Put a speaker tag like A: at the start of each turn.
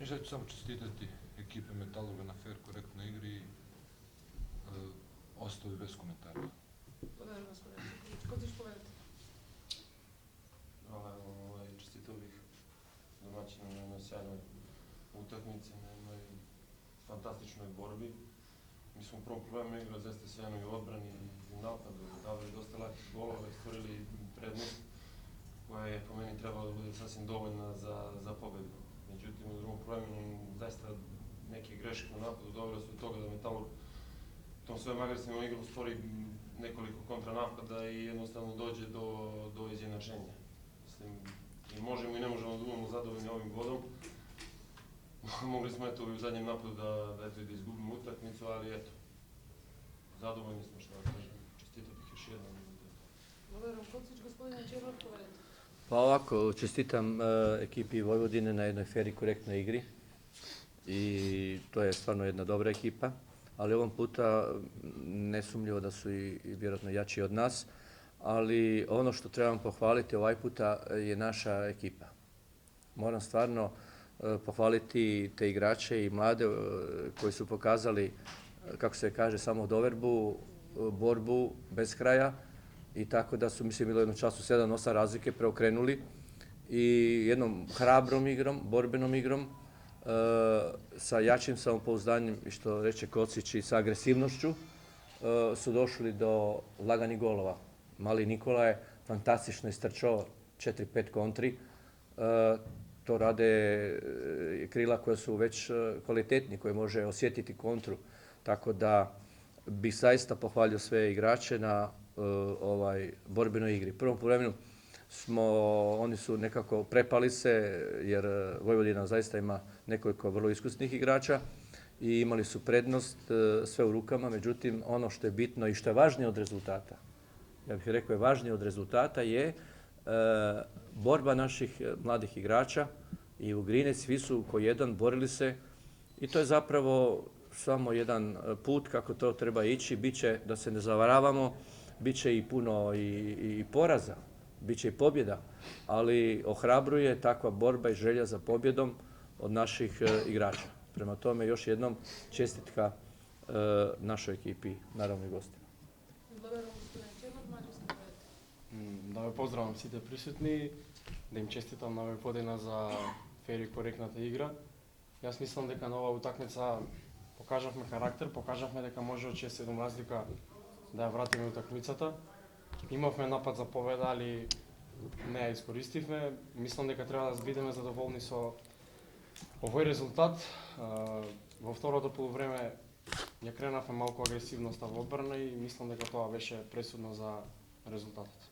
A: Ja ću samo čestitati ekipe Metalurga na fair, korektnoj igri i ostali bez komentara.
B: Благодарам, господин Цекоvić. Ko ćeš povedati?
C: Čestitao bih domaćinu na jednoj sjajnoj utakmici, na jednoj fantastičnoj borbi. Mi smo u prvom problemu igrali zaista sjajno i u odbrani i u napadu, davali dosta lakih golova i stvorili prednost koja je po meni trebala da bude sasvim dovoljna za pobedu. Međutim, u drugom problemu zaista neke greške u napadu dovele su do toga da Metalurg tom svojom agresivnom igrom stvori nekoliko kontranapada i jednostavno dođe do izjednačenja. Mislim, i možemo i ne možemo da budemo zadovoljni ovim bodom. Mogli smo eto u zadnjem napadu da izgubimo utakmicu, ali eto, zadovoljni smo, što da kažem. Čestitao bih još jednom.
B: Благодарам. Ko ćeš gospodine Červar povedati?
D: Pa ovako, čestitam ekipi Vojvodine na jednoj fer i korektnoj igri i to je stvarno jedna dobra ekipa, ali ovom puta nesumnjivo da su i vjerojatno jači od nas, ali ono što trebam pohvaliti ovaj puta je naša ekipa. Moram stvarno pohvaliti te igrače i mlade koji su pokazali, kako se kaže, samodoverbu, borbu bez kraja i tako da su, mislim, bilo jednu času 7-8 razlike preokrenuli i jednom hrabrom igrom, borbenom igrom, sa jačim samopouzdanjem i što reče Kocić i sa agresivnošću su došli do laganih golova. Mali Nikola je fantastično istrčao 4-5 kontri. To rade krila koja su već kvalitetni, koje može osjetiti kontru. Tako da bih zaista pohvalio sve igrače na borbenoj igri. U prvom vremenu oni su nekako prepali se, jer Vojvodina zaista ima nekoliko vrlo iskusnih igrača i imali su prednost, sve u rukama. Međutim, ono što je bitno i što je važnije od rezultata, ja bih rekao je važnije od rezultata, je borba naših mladih igrača i u Grinec svi su ko jedan borili se i to je zapravo samo jedan put kako to treba ići. Biće, da se ne zavaravamo, bit će i puno i poraza, bit će i pobjeda, ali ohrabruje takva borba i želja za pobjedom od naših igrača. Prema tome, još jednom čestitka našoj ekipi, naravno i gostima.
B: Благодарам, господин Červar. Mađo, ste povedati.
E: Да ве поздравам сите присутни, да им честитам на Вojvodina за фер и коректната игра. Јас мислам дека на оваа утакмица покажавме карактер, покажавме дека може од 6-7 разлика да ја вратиме утакмицата. Имавме напад за победа, али не ја искористивме. Мислам дека треба да бидеме задоволни со овој резултат. Во второто полувреме ја кренавме малку агресивноста во одбрана и мислам дека тоа беше пресудно за резултатот.